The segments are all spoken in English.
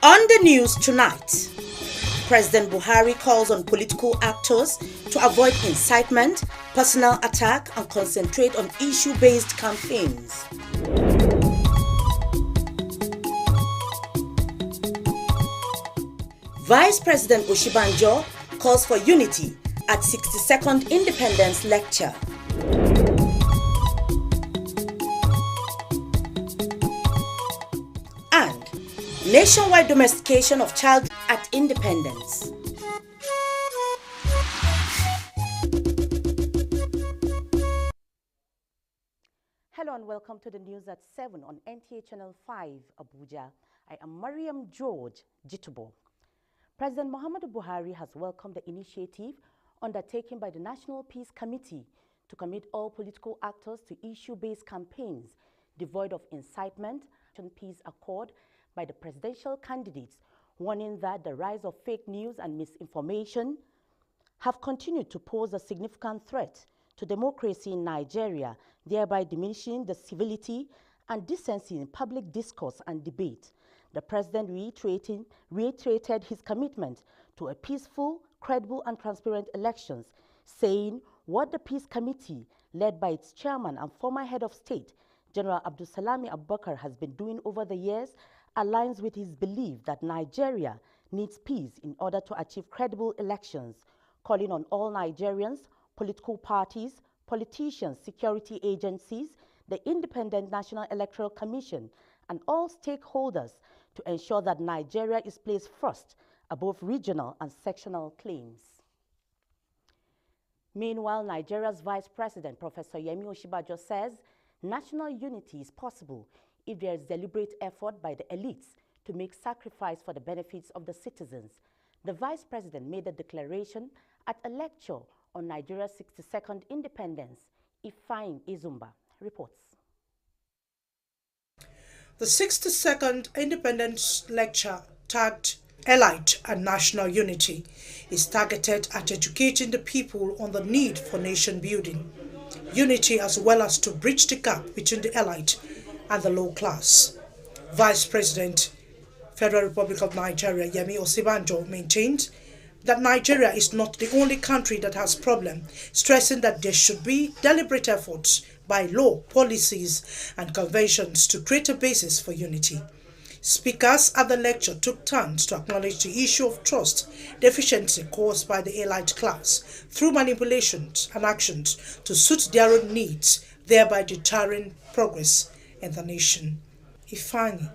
On the news tonight, President Buhari calls on political actors to avoid incitement, personal attack, and concentrate on issue-based campaigns. Vice President Oshibanjo calls for unity at 62nd Independence Lecture. And nationwide domestication of child at independence. Hello and welcome to the news at 7 on NTA Channel 5, Abuja. I am Mariam George Jitubo. President Muhammadu Buhari has welcomed the initiative undertaken by the National Peace Committee to commit all political actors to issue-based campaigns devoid of incitement and peace accord by the presidential candidates, warning that the rise of fake news and misinformation have continued to pose a significant threat to democracy in Nigeria, thereby diminishing the civility and decency in public discourse and debate. The president reiterated his commitment to a peaceful, credible, and transparent elections, saying what the Peace Committee, led by its chairman and former head of state, General Abdulsalami Abubakar, has been doing over the years aligns with his belief that Nigeria needs peace in order to achieve credible elections, calling on all Nigerians, political parties, politicians, security agencies, the Independent National Electoral Commission, and all stakeholders to ensure that Nigeria is placed first above regional and sectional claims. Meanwhile, Nigeria's Vice President, Professor Yemi Osinbajo, says national unity is possible if there is deliberate effort by the elites to make sacrifice for the benefits of the citizens. The Vice President made a declaration at a lecture on Nigeria's 62nd independence. Ifeanyi Izumba reports. The 62nd Independence Lecture, tagged Elite and National Unity, is targeted at educating the people on the need for nation building, unity, as well as to bridge the gap between the elite and the low class. Vice President, Federal Republic of Nigeria, Yemi Osinbajo, maintained that Nigeria is not the only country that has problems, stressing that there should be deliberate efforts by law, policies, and conventions to create a basis for unity. Speakers at the lecture took turns to acknowledge the issue of trust deficiency caused by the elite class through manipulations and actions to suit their own needs, thereby deterring progress in the nation. Ifeanyi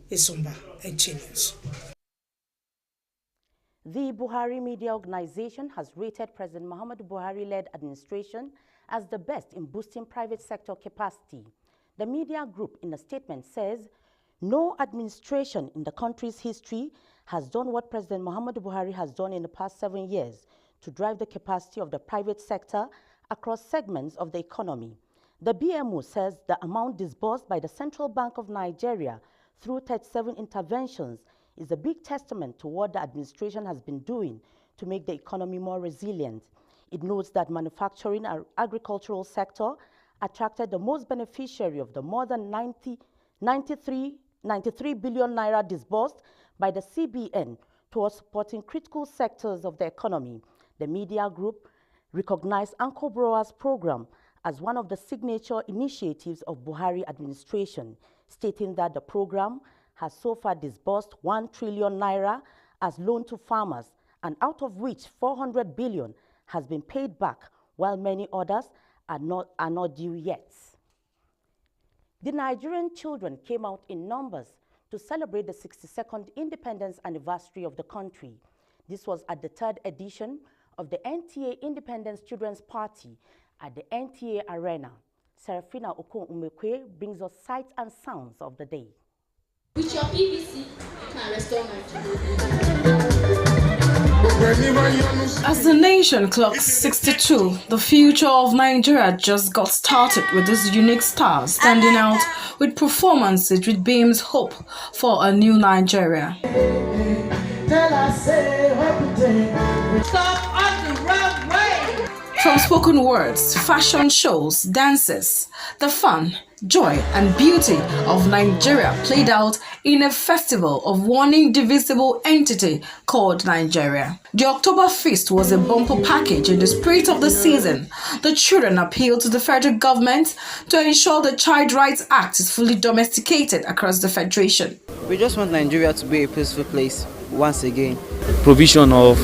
Izumba, NTA News. The Buhari Media Organization has rated President Muhammadu Buhari-led administration as the best in boosting private sector capacity. The media group, in a statement, says no administration in the country's history has done what President Muhammadu Buhari has done in the past 7 years to drive the capacity of the private sector across segments of the economy. The BMO says the amount disbursed by the Central Bank of Nigeria through 37 interventions is a big testament to what the administration has been doing to make the economy more resilient. It notes that manufacturing and agricultural sector attracted the most beneficiary of the more than 93 billion naira disbursed by the CBN towards supporting critical sectors of the economy. The media group recognized Anko Browa's program as one of the signature initiatives of Buhari administration, stating that the program has so far disbursed 1 trillion naira as loan to farmers, and out of which 400 billion has been paid back, while many others are not due yet. The Nigerian children came out in numbers to celebrate the 62nd independence anniversary of the country. This was at the 3rd edition of the NTA Independence Children's Party at the NTA Arena. Serafina Okon-Umekwe brings us sights and sounds of the day. With your PVC, you can restore my As the nation clocks 62, the future of Nigeria just got started with this unique star standing out with performances which beams hope for a new Nigeria. Stop on the wrong way! From spoken words, fashion shows, dances, the fun, joy, and beauty of Nigeria played out in a festival of one indivisible entity called Nigeria. The October Feast was a bumper package in the spirit of the season. The children appealed to the federal government to ensure the Child Rights Act is fully domesticated across the federation. We just want Nigeria to be a peaceful place once again. Provision of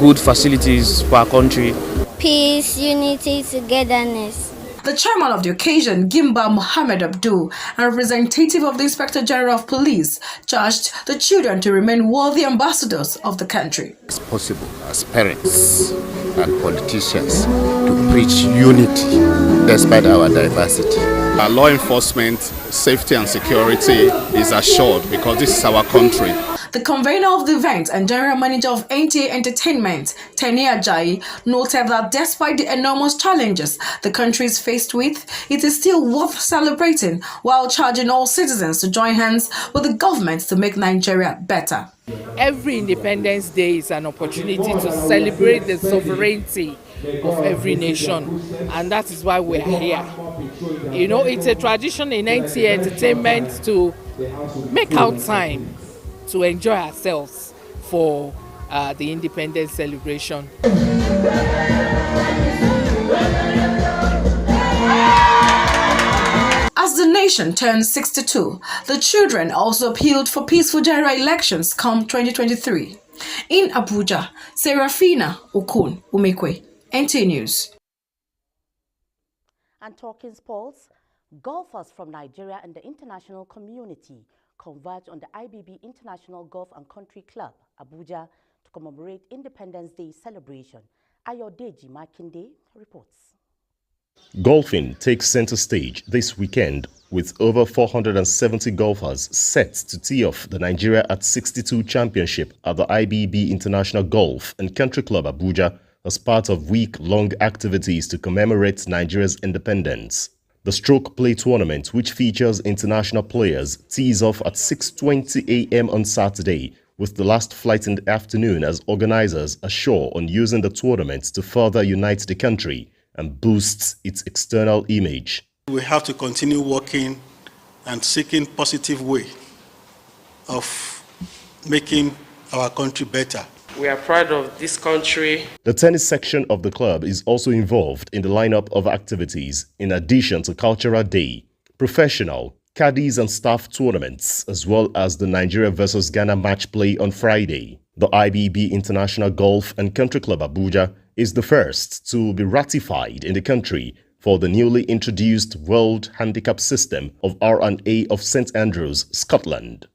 good facilities for our country. Peace, unity, togetherness. The chairman of the occasion, Gimba Mohammed Abdul, and representative of the Inspector General of Police, charged the children to remain worthy ambassadors of the country. It's possible as parents and politicians to preach unity despite our diversity. Our law enforcement, safety and security is assured because this is our country. The convener of the event and general manager of NTA Entertainment, Teni Ajayi, noted that despite the enormous challenges the country is faced with, it is still worth celebrating while charging all citizens to join hands with the government to make Nigeria better. Every Independence Day is an opportunity to celebrate the sovereignty of every nation, and that is why we're here. You know, it's a tradition in NTA Entertainment to make out time to enjoy ourselves for the independence celebration. As the nation turns 62, the children also appealed for peaceful general elections come 2023. In Abuja, Serafina Okun Umekwe, NTA News. And talking sports, golfers from Nigeria and the international community converge on the IBB International Golf and Country Club, Abuja, to commemorate Independence Day celebration. Ayodeji Makinde reports. Golfing takes center stage this weekend with over 470 golfers set to tee off the Nigeria at 62 Championship at the IBB International Golf and Country Club, Abuja, as part of week-long activities to commemorate Nigeria's independence. The stroke play tournament, which features international players, tees off at 6:20 a.m. on Saturday, with the last flight in the afternoon as organizers assure on using the tournament to further unite the country and boost its external image. We have to continue working and seeking positive way of making our country better. We are proud of this country. The tennis section of the club is also involved in the lineup of activities, in addition to Cultural Day, professional, caddies and staff tournaments, as well as the Nigeria vs Ghana match play on Friday. The IBB International Golf and Country Club Abuja is the first to be ratified in the country for the newly introduced World Handicap System of R&A of St Andrews, Scotland.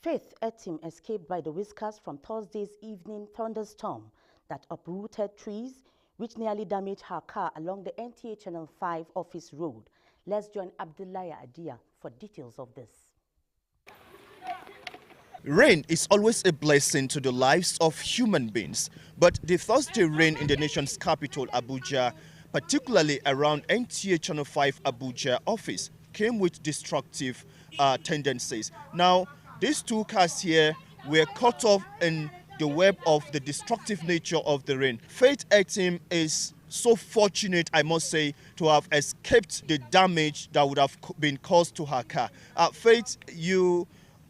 Faith Etim escaped by the whiskers from Thursday's evening thunderstorm that uprooted trees, which nearly damaged her car along the NTA Channel 5 office road. Let's join Abdullahi Adia for details of this. Rain is always a blessing to the lives of human beings, but the Thursday rain in the nation's capital, Abuja, particularly around NTA Channel 5 Abuja office, came with destructive tendencies. Now, these two cars here were caught up in the web of the destructive nature of the rain. Faith Etim is so fortunate, I must say, to have escaped the damage that would have been caused to her car. Faith,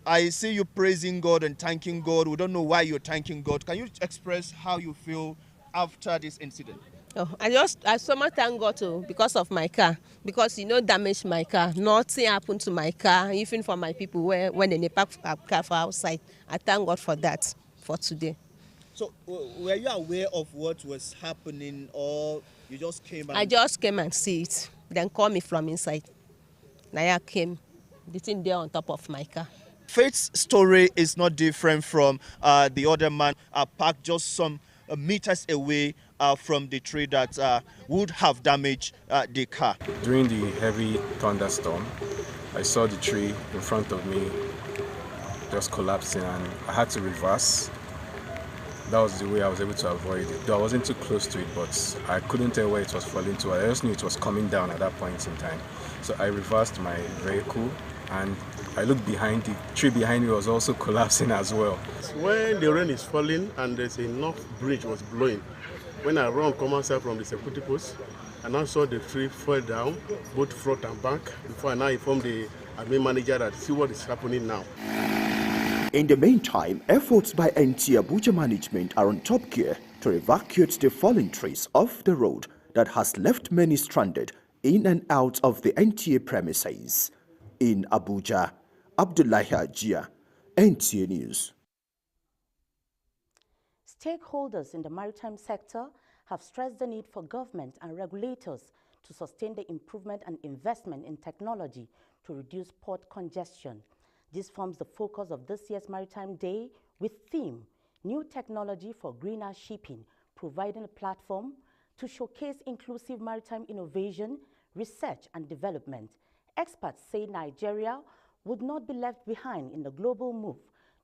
I see you praising God and thanking God. We don't know why you're thanking God. Can you express how you feel after this incident? Oh, I so much thank God too because of my car, because damaged my car. Nothing happened to my car, even for my people when they park a car for outside. I thank God for that for today. So were you aware of what was happening, or you just came and... I just came and see it, then call me from inside. Now I came, the thing there on top of my car. Faith's story is not different from the other man parked just some meters away from the tree that would have damaged the car. During the heavy thunderstorm, I saw the tree in front of me just collapsing, and I had to reverse. That was the way I was able to avoid it. Though I wasn't too close to it, but I couldn't tell where it was falling to. I just knew it was coming down at that point in time. So I reversed my vehicle, and I looked behind, the tree behind me was also collapsing as well. When the rain is falling and there's enough breeze was blowing, when I run come outside from the security post, I now saw the tree fall down, both front and back, before I now informed the admin manager that see what is happening now. In the meantime, efforts by NTA Abuja management are on top gear to evacuate the fallen trees off the road that has left many stranded in and out of the NTA premises. In Abuja, Abdullahi Ajia, NTA News. Stakeholders in the maritime sector have stressed the need for government and regulators to sustain the improvement and investment in technology to reduce port congestion. This forms the focus of this year's Maritime Day with theme, New Technology for Greener Shipping, providing a platform to showcase inclusive maritime innovation, research and development. Experts say Nigeria would not be left behind in the global move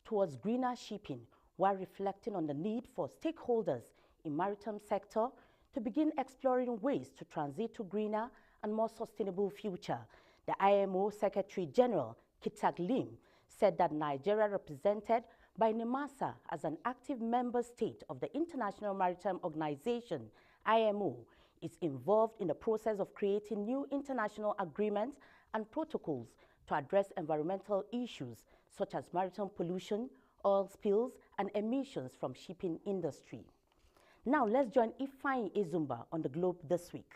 towards greener shipping, while reflecting on the need for stakeholders in maritime sector to begin exploring ways to transit to greener and more sustainable future. The IMO Secretary General Kitak Lim said that Nigeria, represented by NEMASA as an active member state of the International Maritime Organization, IMO, is involved in the process of creating new international agreements and protocols to address environmental issues such as maritime pollution, oil spills, and emissions from shipping industry. Now let's join Ifeanyi Ezumba on the Globe this week.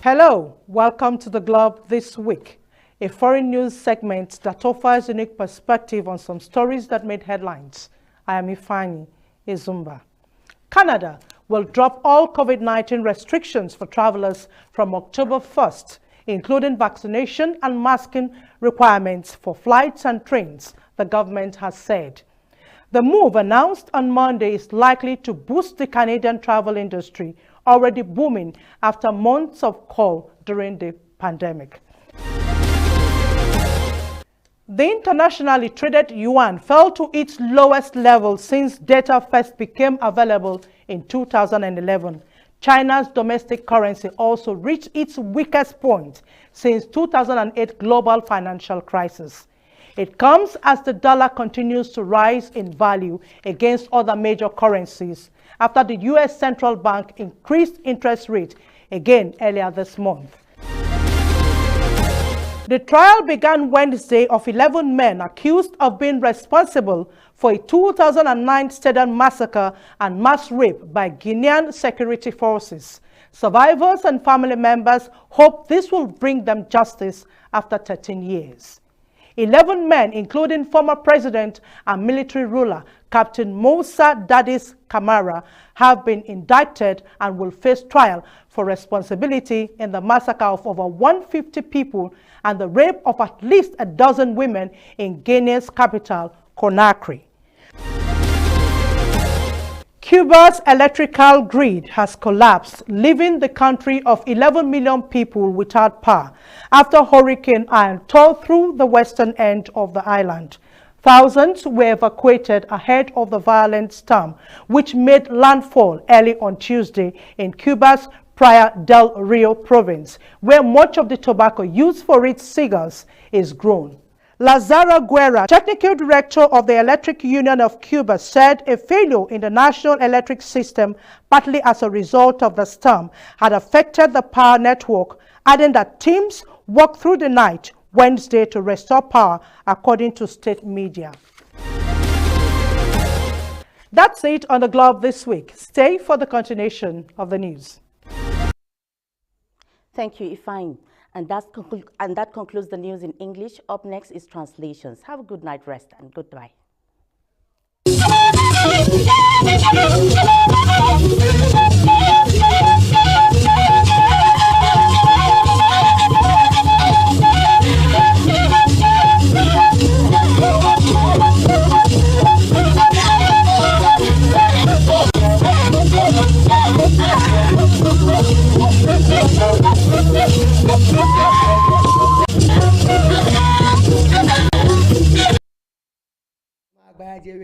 Hello, welcome to the Globe this week, a foreign news segment that offers unique perspective on some stories that made headlines. I am Ifeanyi Ezumba. Canada will drop all COVID-19 restrictions for travelers from October 1st, including vaccination and masking requirements for flights and trains, the government has said. The move announced on Monday is likely to boost the Canadian travel industry, already booming after months of call during the pandemic. The internationally traded yuan fell to its lowest level since data first became available in 2011. China's domestic currency also reached its weakest point since 2008 global financial crisis. It comes as the dollar continues to rise in value against other major currencies after the U.S. Central Bank increased interest rate again earlier this month. The trial began Wednesday of 11 men accused of being responsible for a 2009 stadium massacre and mass rape by Guinean security forces. Survivors and family members hope this will bring them justice after 13 years. 11 men, including former president and military ruler Captain Moussa Dadis Camara, have been indicted and will face trial for responsibility in the massacre of over 150 people and the rape of at least a dozen women in Guinea's capital, Conakry. Cuba's electrical grid has collapsed, leaving the country of 11 million people without power after Hurricane Ian tore through the western end of the island. Thousands were evacuated ahead of the violent storm, which made landfall early on Tuesday in Cuba's Playa del Rio province, where much of the tobacco used for its cigars is grown. Lazaro Guerra, technical director of the Electric Union of Cuba, said a failure in the national electric system, partly as a result of the storm, had affected the power network, adding that teams worked through the night Wednesday to restore power, according to state media. That's it on the Globe this week. Stay for the continuation of the news. Thank you, Ifeanyi. And that concludes the news in English. Up next is translations. Have a good night rest and goodbye.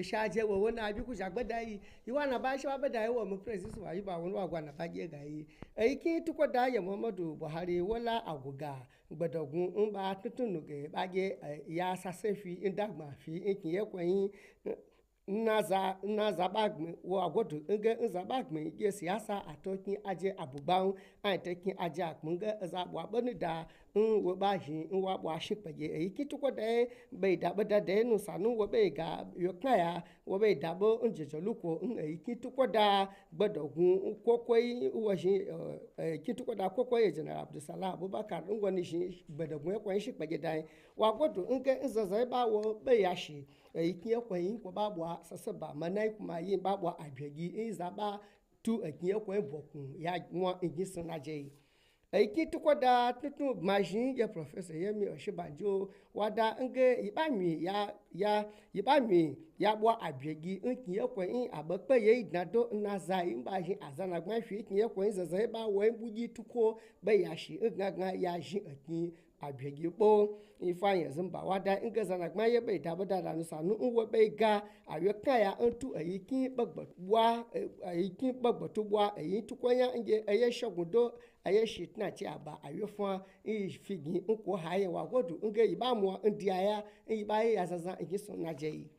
shaje wo wona bi ku jagbada yi iwana ba shi ba da yi wo mu president wa yi ba woni wa gwa na ba ge ga yi ki tuko da ya Muhammadu Buhari wala aguga gbadagun n ba tutunu ge ba ge ya sasefi indagma fi in ye kwen naza bagme wo agodo nge nzabagme ye siyasa atokin aje abugbaun an tekin aje akmunga zabwa bani da wo ba hin wo bwa shipaye ki tuko de be da bada de no sanu wo be ga yokaya wo be da bo njejoluko ki tuko da gbodogun kokoi wo hin ki tuko da kokoi General Abdulsalam Abubakar ngoni hin gbodogun e kwen shipaye dai wo agodo nge nzaza ba wo be yashi ikiye kwen ko ba bwa sasaba manai kuma yin ba bwa adwagi izaba tu ikiye kwen bokun ya nwa igisun aje iki tukoda tutu majin ya Professor Yemi Oshibanjo wada nge ibami ya bwa adwagi ikiye kwen abape ye idado naza imba jin azana gbanfi ikiye kwen zaza ba wo buji tuko be yashi ngaga ya jin aki abegi po ifanya zimba wada inga zana gmaye bai da bada da sanu uwa bai ga ayo kaya antu ayiki bagbatu bwa ayi tukonya inge aye shagudo aye shitna ci aba ayo fa figi nko haye wa godu inga ibamu ndiaya ibaye yazaza ingi sonaje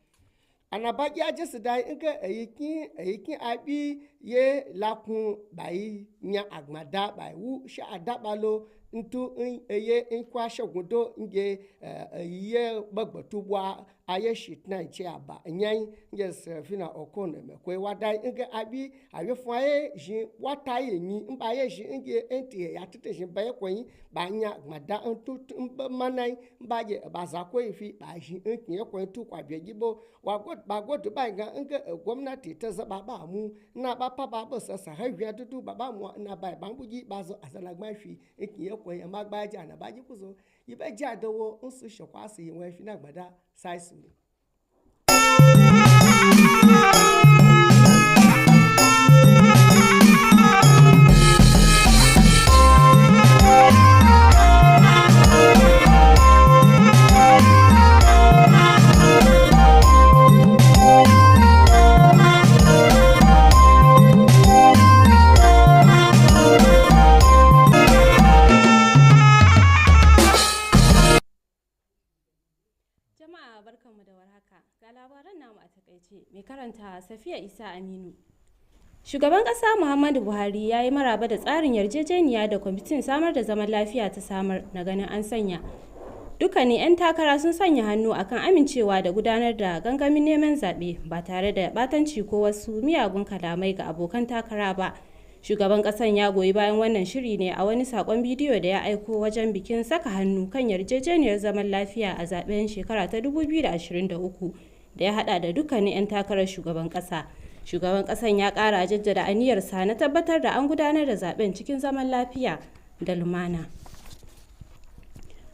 anabagi ajesi dai inga ayiki abi ye lakun bai nya agmada bai wu sha adabalo ntu eye nkwa shagudo nge ye bagbatu bwa aye shitna nche aba nyan nge Serafina Okone mekwe wadai nge abi ayefu aye jin wata ye nyi mba ye jin nge enti ya tete jin ba ye kwen ba nya mada ntu manai mba ye bazakwo ifi ba jin nki ye kwen tu kwa biegibo ba godo ba nga nge gwamnati ta zaba ba mu na ba pa ba bo sasa hawia dudu baba mu na ba bambuji bazo azalagba fi nki ye kwen ya magbaja na baji kuzo ibe jadowo nsu shokwasi yenwe fi na gbada saisu barkanmu da warhaka ga labaran namu a takaice mai karanta Safiya Isa Aminu. Shugaban ƙasa Muhammadu Buhari ya yi maraba da tsarin yarjejeniya da kwamitin samar da zaman lafiya ta samar na ganin an sanya. Dukkanin 'yan takara sun sanya hannu akan amincewa da gudanar da gangamin neman zaɓe ba tare da batanci ko wasu miyagun kalamai ga abokan takara ba. Shugaban ƙasan ya goyi bayan wannan shiri ne a wani saƙon bidiyo da ya aiko wajen bikin saka hannu kan yarjejeniyar zaman lafiya a zaɓen shekara ta 2023 da ya haɗa da dukkanin 'yan takarar shugaban ƙasa. Shugaban ƙasan ya ƙara jaddada aniyarsa na tabbatar da an gudanar da zaɓen cikin zaman lafiya da lumana.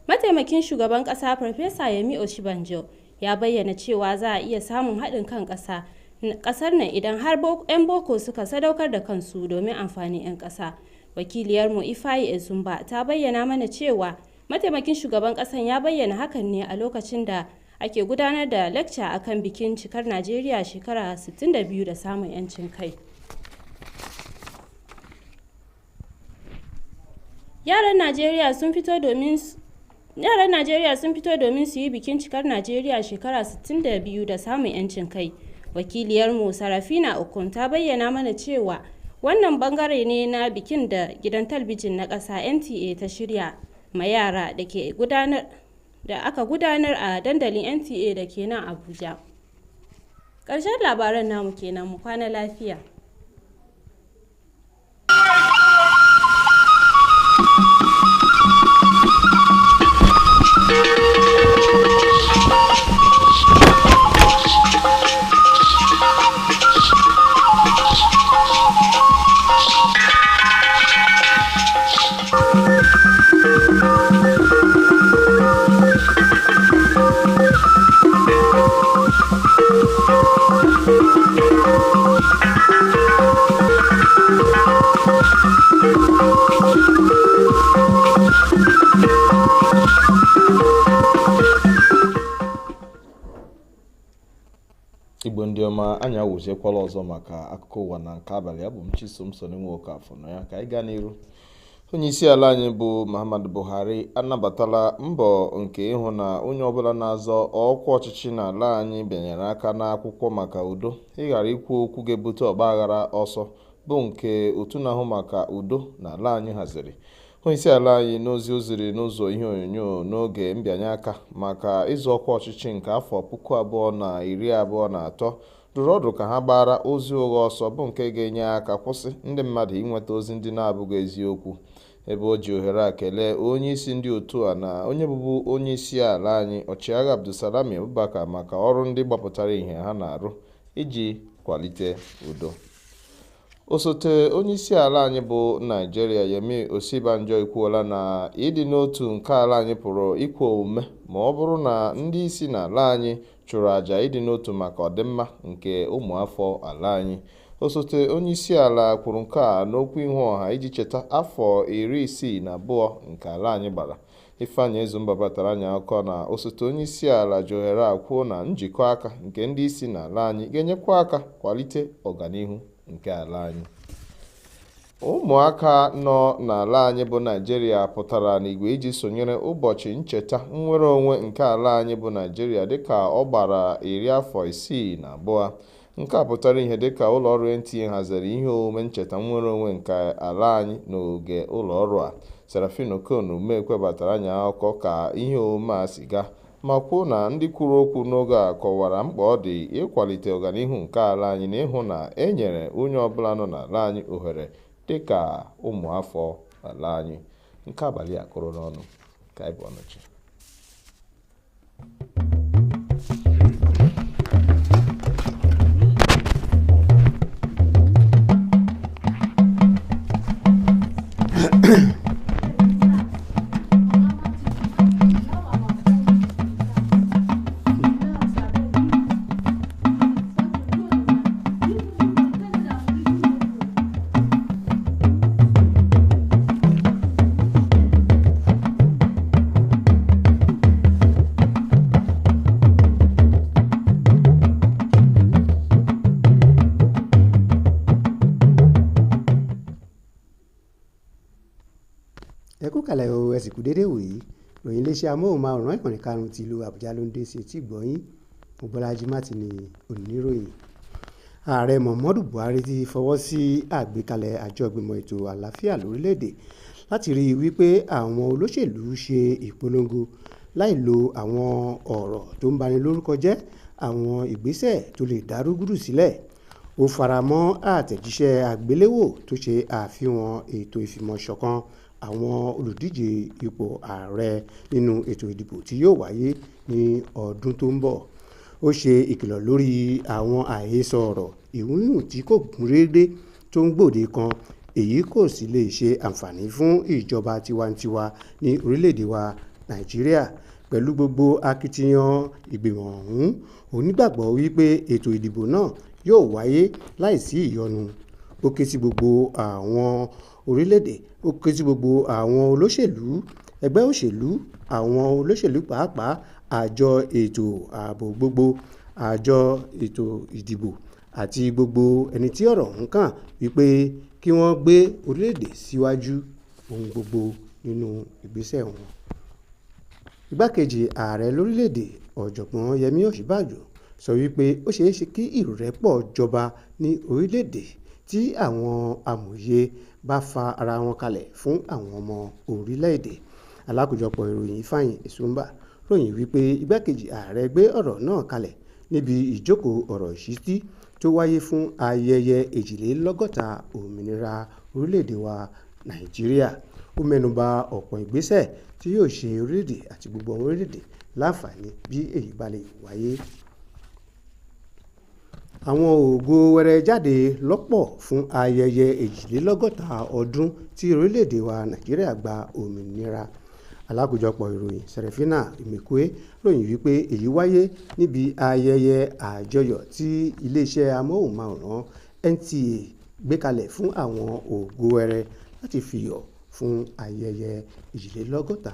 Mataimakin shugaban ƙasa Farfesa Yemi Oshibanjo ya bayyana cewa za a iya samun haɗin kan ƙasar nan idan har 'yan boko suka sadaukar da kansu domin amfanin 'yan ƙasa. Wakiliyarmu Ifayi Ezumba ta bayyana mana cewa mataimakin shugaban ƙasan ya bayyana hakan ne a lokacin da ake gudanar da lecture akan bikin cikar Najeriya shekara 62 da samun 'yancin kai. Yaran Najeriya sun fito domin su yi bikin cikar Najeriya shekara 62 da samun 'yancin kai. Wakiliyarmu Sarafina Okon ta bayyana mana cewa wannan bangare ne na bikin da gidan talbijin na ƙasa NTA ta shirya ma yara da aka gudanar a dandalin NTA da ke nan Abuja. Ƙarshen labaran namu kenan, mu kwana lafiya. Thank you. anya wujekwala ọzọ maka akụkọ ụwa na nke abalị. Abụ m Chisom Sonenwokafọ nọ ya ka anyị gaa n'iru. Onye isi ala anyị bụ Muhammadu Buhari anabatala mbọ nke ịhụ na onye ọbụla na-azọ ọkwa ọchịchị n'ala anyị bịanyere aka n'akwụkwọ maka udo ịghara ikwu okwu ga-ebute ọgbaghara ọsọ bụ nke otu na-ahụ maka udo n'ala anyị haziri. Onye isi ala anyị n'ozi o ziri n'ụzọ ihe onyonyo n'oge mbịanye aka maka ịzọ ọkwa ọchịchị nke afọ 2023 dụrụ ọdụ ka ha gbara ozi ụgha ọsọ bụ nke ga-enye aka kwụsị ndị mmadụ inweta ozi ndị na-abụghị eziokwu. Ebe o ji ohere a kelee onye isi ndị otu a na onye bụbu onye isi ala anyị ọchịagha Abdulsalami Abubakar maka ọrụ ndị gbapụtara ihe ha na-arụ iji kwalite udo. Osote onye isi ala anyị bụ Naijiria Yemi Osibanjo ekwuola na ịdị n'otu nke ala anyị pụrụ ikwe omume ma ọ bụrụ na ndị isi n'ala anyị chụrụ àjà ịdị n'otu maka ọdịmma nke ụmụafọ ala anyị. Osote onye isi ala kwuru nke a n'okwu ihu ọha iji cheta afọ 62 nke ala anyị gbara. Ifeanyi Ezumba batara anya akụkọ na osote onye isi ala ji ohere a kwuo na njikọ aka nke ndị isi n'ala anyị ga-enyekwa aka kwalite ọganihu nke ala anyị. Ụmụaka nọ n'ala anyị bụ Naijiria pụtara n'igwe iji sonyere ụbọchị ncheta nnwere onwe nke ala anyị bụ Naijiria dịka ọ gbara 62. Nke a pụtara ihe dịka ụlọọrụ NTA haziri ihe omume ncheta nnwere onwe nke ala anyị n'oge ụlọọrụ a. Serafin Okonu Umekwe batara anya akụkọ ka ihe omume a si gaa ma kwuo na ndị kwuru okwu n'oge a kọwara mkpa ọ dị ịkwalite ọganihu nke ala anyị na ịhụ na e nyere onye ọbụla nọ n'ala anyị ohere dịka ụmụafọ ala anyị. Nke abalị a kụrụ n'ọnụ ka anyị bụ ọnọchi. Kalẹ̀ o ẹ̀sìnkú dédé wòye ròyìn iléeṣẹ́ amóhùnmáwòrán ìkànnì karùn-ún ti ìlú Àbújá ló ń dé sí etí ìgbọ̀nyín. Bọ́lájí Mátìnì oníròyìn. Ààrẹ Muhammadu Buhari ti fọwọ́ sí àgbékalẹ̀ àjọ ìgbìmọ̀ ètò àlàáfíà lórílẹ̀‐èdè láti rí i wípé àwọn olóṣèlú ṣe ìpolongo láì lo àwọn ọ̀rọ̀ tó ń bani lórúkọ jẹ́ àwọn ìgbésẹ̀ tó lè dá rúgúdù sílẹ̀. Ó faramọ́ àtẹ̀jíṣẹ́ àgbéléwò tó ṣe àfihàn ètò ìfìmọ̀ṣọ̀kan àwọn olùdíje ipò ààrẹ nínú ètò ìdìbò tí yóò wáyé ní ọdún tó ń bọ̀. Ó ṣe ìkìlọ̀ lórí àwọn àhesọ ọ̀rọ̀ ìhùn tí kò gúnrégé tó ń gbòde kan, èyí kò sì lè ṣe àǹfààní fún ìjọba tiwantiwa ní orílẹ̀-èdè wa Nàìjíríà. Pẹ̀lú gbogbo akitiyan ìgbìmọ̀ ọ̀hún, onígbàgbọ́ wípé ètò ìdìbò náà yóò wáyé láìsí ìyọnu. Ó ké sí gbogbo àwọn orílẹ̀-èdè, ó ké sí gbogbo àwọn olóṣèlú, ẹgbẹ́ òṣèlú, àwọn olóṣèlú pàápàá, àjọ ètò ààbò gbogbo, àjọ ètò ìdìbò àti gbogbo ẹni tí ọ̀rọ̀ ń kàn wípé kí wọ́n gbé orílẹ̀-èdè síwájú ohun gbogbo nínú ìgbésẹ̀ wọn. Igbákejì ààrẹ lórílẹ̀-èdè ọ̀jọ̀gbọ́n Yẹmí Ọ̀ṣínbàjò sọ wípé ó ṣeé ṣe kí ìrẹ́pọ̀ jọba ní orílẹ̀-èdè tí àwọn amòye bá fa ara wọn kalẹ̀ fún àwọn ọmọ orílẹ̀-èdè. Alákòjọpọ̀ ìròyìn Ifeanyi Ezumba ròyìn wípé igbákejì ààrẹ gbé ọ̀rọ̀ náà kalẹ̀ níbi ìjókòó ọ̀rọ̀ ìṣítí tó wáyé fún ayẹyẹ 62 òmìnira orílẹ̀-èdè wa Nàìjíríà. Ó mẹ́nuba ọ̀pọ̀ ìgbésẹ̀ tí yóò ṣe orílẹ̀-èdè àti gbogbo ọmọ orílẹ̀-èdè láǹfààní bí èyí bá lè wáyé. Àwọn ògo wẹrẹ jáde lọ́pọ̀ fún ayẹyẹ 62 ọdún tí orílẹ̀-èdè wa Nàìjíríà gba òmìnira. Alákòjọpọ̀ ìròyìn Serafina Imekwe ròyìn wípé èyí wáyé níbi ayẹyẹ àjọyọ̀ tí iléeṣẹ́ amóhùnmáwòrán NTA gbé kalẹ̀ fún àwọn ògo wẹrẹ láti fìyọ̀ fún ayẹyẹ 62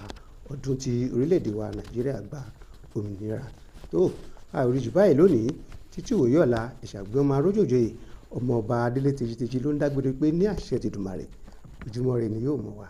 ọdún tí orílẹ̀-èdè wa Nàìjíríà gba òmìnira. Tó a ò rí jù báyìí lónìí, tí títí òye ọ̀la ìṣàgbọ́n máa rójòjòyè ọmọ ọba adélé tejiteji ló ń dágbére pé ní àṣẹ tìdùmàrè ojúmọ́ rẹ̀ ni yóò mọ̀ wá.